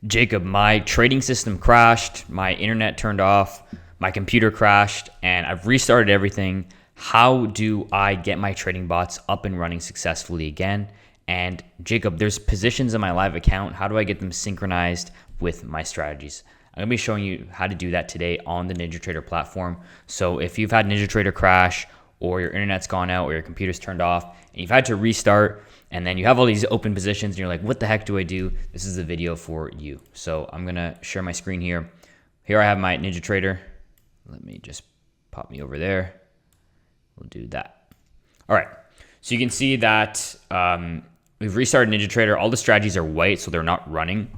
Jacob, my trading system crashed, my internet turned off, my computer crashed, and I've restarted everything. How do I get my trading bots up and running successfully again? And Jacob, there's positions in my live account. How do I get them synchronized with my strategies? I'm gonna be showing you how to do that today on the NinjaTrader platform. So if you've had NinjaTrader crash, or your internet's gone out, or your computer's turned off, and you've had to restart, and then you have all these open positions, and you're like, what the heck do I do? This is the video for you. So I'm gonna share my screen here. Here I have my NinjaTrader. Let me just pop me over there. We'll do that. All right, so you can see that we've restarted NinjaTrader. All the strategies are white, so they're not running.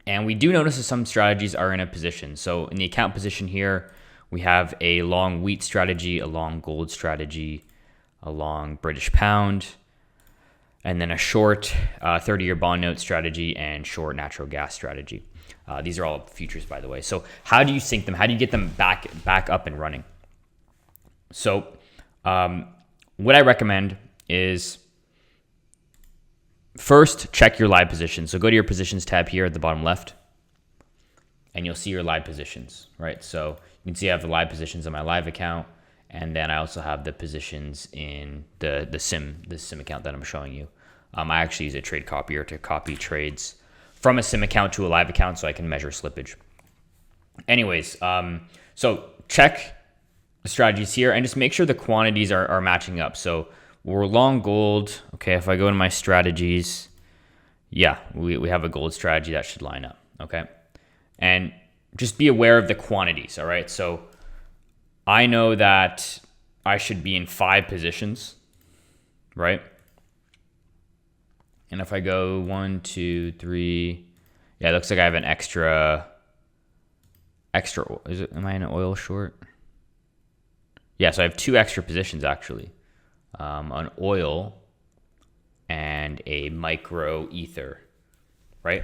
And we do notice that some strategies are in a position. So in the account position here, we have a long wheat strategy, a long gold strategy, a long British pound, and then a short 30-year bond note strategy and short natural gas strategy. These are all futures, by the way. So how do you sync them? How do you get them back up and running? So what I recommend is first check your live position. So go to your positions tab here at the bottom left, and you'll see your live positions, right? So you can see I have the live positions on my live account, and then I also have the positions in the sim account that I'm showing you. I actually use a trade copier to copy trades from a sim account to a live account so I can measure slippage. Anyways, so check the strategies here and just make sure the quantities are matching up. So we're long gold. Okay, if I go to my strategies, yeah, we have a gold strategy that should line up. Okay, and just be aware of the quantities. All right, so I know that I should be in 5 positions, right? And if I go 1, 2, 3, yeah, it looks like I have an extra. Is it? Am I in an oil short? Yeah, so I have 2 extra positions actually, an oil and a micro ether, right?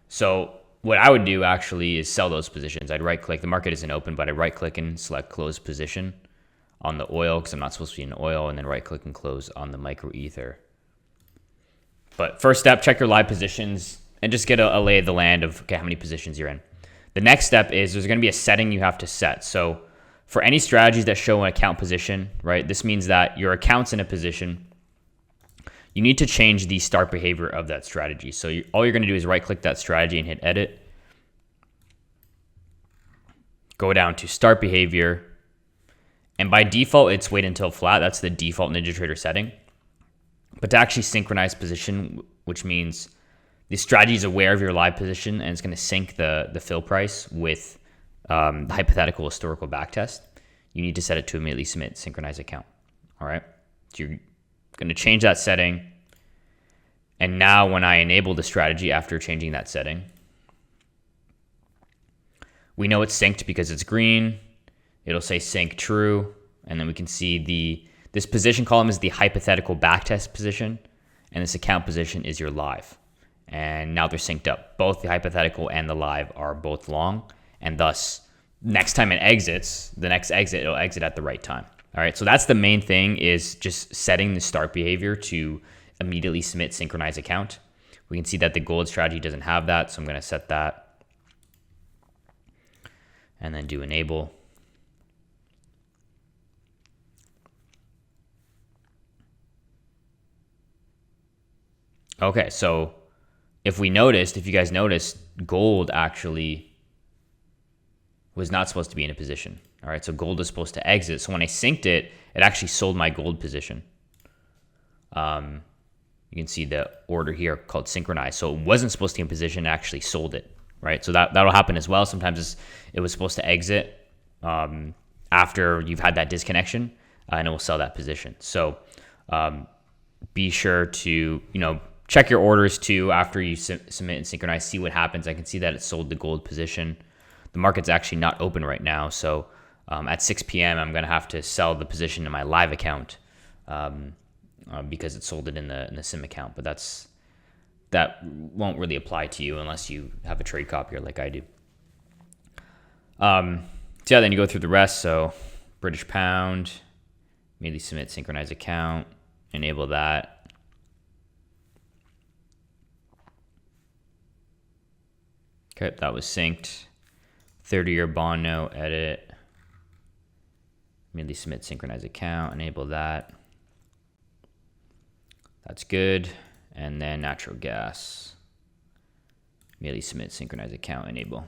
So what I would do actually is sell those positions. I'd right click, the market isn't open, but I right click and select close position on the oil because I'm not supposed to be in oil, and then right click and close on the micro ether. But first step, check your live positions and just get a lay of the land of okay, how many positions you're in. The next step is there's gonna be a setting you have to set. So for any strategies that show an account position, right, this means that your account's in a position. You need to change the start behavior of that strategy. So all you're going to do is right click that strategy and hit edit. Go down to start behavior. And by default, it's wait until flat. That's the default NinjaTrader setting. But to actually synchronize position, which means the strategy is aware of your live position and it's going to sync the fill price with the hypothetical historical backtest, you need to set it to immediately submit synchronize account. All right. So you're going to change that setting. And now when I enable the strategy after changing that setting, we know it's synced because it's green. It'll say sync true. And then we can see this position column is the hypothetical backtest position. And this account position is your live. And now they're synced up. Both the hypothetical and the live are both long. And thus, next time it exits, the next exit, it'll exit at the right time. All right, so that's the main thing, is just setting the start behavior to immediately submit synchronize account. We can see that the gold strategy doesn't have that, so I'm gonna set that. And then do enable. Okay, so if you guys noticed, gold actually was not supposed to be in a position. All right, so gold is supposed to exit. So when I synced it, it actually sold my gold position. You can see the order here called synchronize. So it wasn't supposed to be in position, it actually sold it, right? So that'll happen as well. Sometimes it was supposed to exit after you've had that disconnection, and it will sell that position. So be sure to check your orders too after you submit and synchronize. See what happens. I can see that it sold the gold position. The market's actually not open right now, so at 6 p.m. I'm going to have to sell the position in my live account because it sold it in the sim account. But that won't really apply to you unless you have a trade copier like I do. So yeah, then you go through the rest. So British pound, immediately submit synchronize account, enable that. Okay, that was synced. 30-year bond note, edit. Immediately submit synchronize account, enable that. That's good. And then natural gas. Immediately submit synchronize account, enable.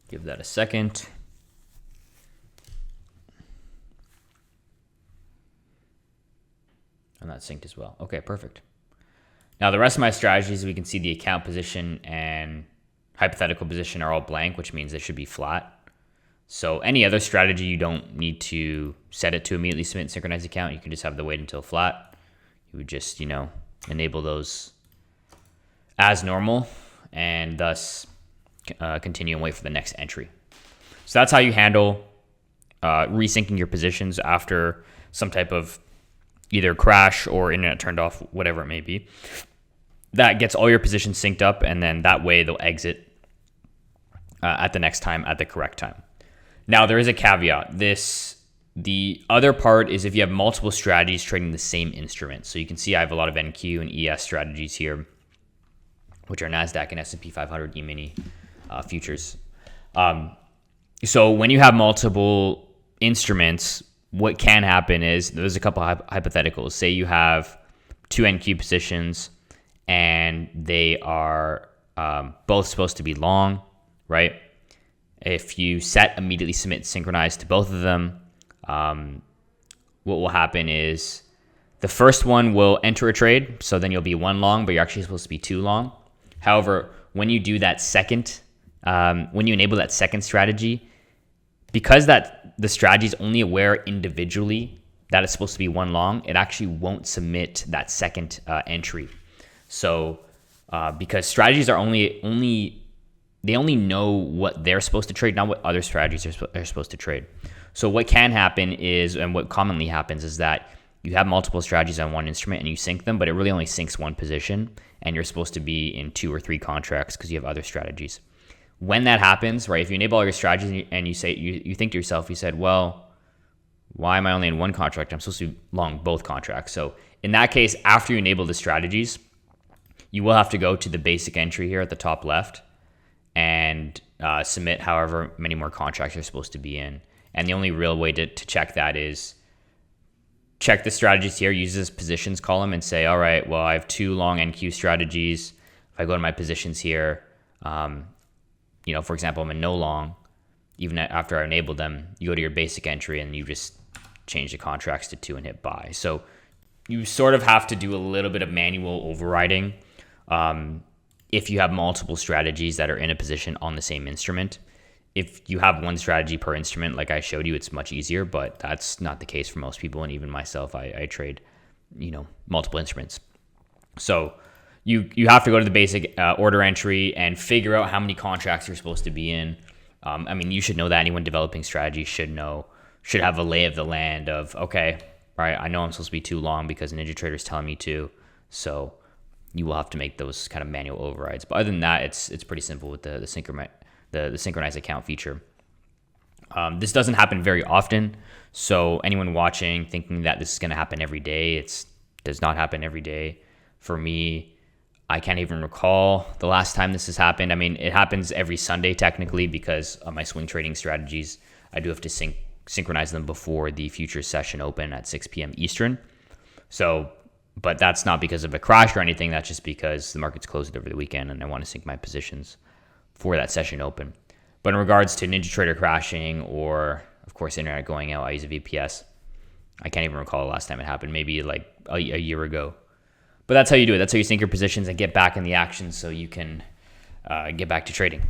Give that a second. And that's synced as well. Okay, perfect. Now the rest of my strategies, we can see the account position and hypothetical position are all blank, which means they should be flat. So any other strategy, you don't need to set it to immediately submit synchronize account. You can just have the wait until flat. You would just, enable those as normal and thus continue and wait for the next entry. So that's how you handle resyncing your positions after some type of either crash or internet turned off, whatever it may be. That gets all your positions synced up, and then that way they'll exit at the next time at the correct time. Now, there is a caveat. The other part is if you have multiple strategies trading the same instrument. So you can see I have a lot of NQ and ES strategies here, which are NASDAQ and S&P 500 E-mini futures. So when you have multiple instruments, what can happen is there's a couple hypotheticals. Say you have two NQ positions and they are both supposed to be long, right? If you set immediately submit synchronize to both of them, what will happen is the first one will enter a trade. So then you'll be one long, but you're actually supposed to be two long. However, when you do that second, when you enable that second strategy, because the strategy is only aware individually that it's supposed to be one long, it actually won't submit that second entry. So because strategies are they only know what they're supposed to trade, not what other strategies are supposed to trade. So what can happen is, and what commonly happens is that you have multiple strategies on one instrument and you sync them, but it really only syncs one position, and you're supposed to be in 2 or 3 contracts because you have other strategies. When that happens, right, if you enable all your strategies and you say, you think to yourself, you said, well, why am I only in one contract? I'm supposed to be long both contracts. So in that case, after you enable the strategies, you will have to go to the basic entry here at the top left and submit however many more contracts you're supposed to be in. And the only real way to check that is check the strategies here, use this positions column and say, all right, well, I have 2 long NQ strategies. If I go to my positions here, for example, I'm in no long, even after I enabled them, you go to your basic entry and you just change the contracts to 2 and hit buy. So you sort of have to do a little bit of manual overriding if you have multiple strategies that are in a position on the same instrument. If you have one strategy per instrument, like I showed you, it's much easier, but that's not the case for most people. And even myself, I trade, multiple instruments. So you have to go to the basic order entry and figure out how many contracts you're supposed to be in. You should know that. Anyone developing strategy should have a lay of the land of, okay, all right, I know I'm supposed to be too long because NinjaTrader is telling me to. So you will have to make those kind of manual overrides. But other than that, it's pretty simple with the synchronize account feature. This doesn't happen very often. So anyone watching thinking that this is going to happen every day, it does not happen every day. For me, I can't even recall the last time this has happened. It happens every Sunday technically because of my swing trading strategies. I do have to synchronize them before the futures session open at 6 p.m. Eastern. So, but that's not because of a crash or anything. That's just because the market's closed over the weekend and I want to sync my positions for that session open. But in regards to NinjaTrader crashing or, of course, internet going out, I use a VPS. I can't even recall the last time it happened, maybe like a year ago. But that's how you do it. That's how you sync your positions and get back in the action so you can get back to trading.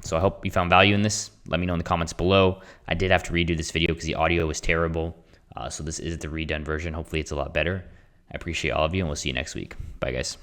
So I hope you found value in this. Let me know in the comments below. I did have to redo this video because the audio was terrible. So this is the redone version. Hopefully it's a lot better. I appreciate all of you, and we'll see you next week. Bye, guys.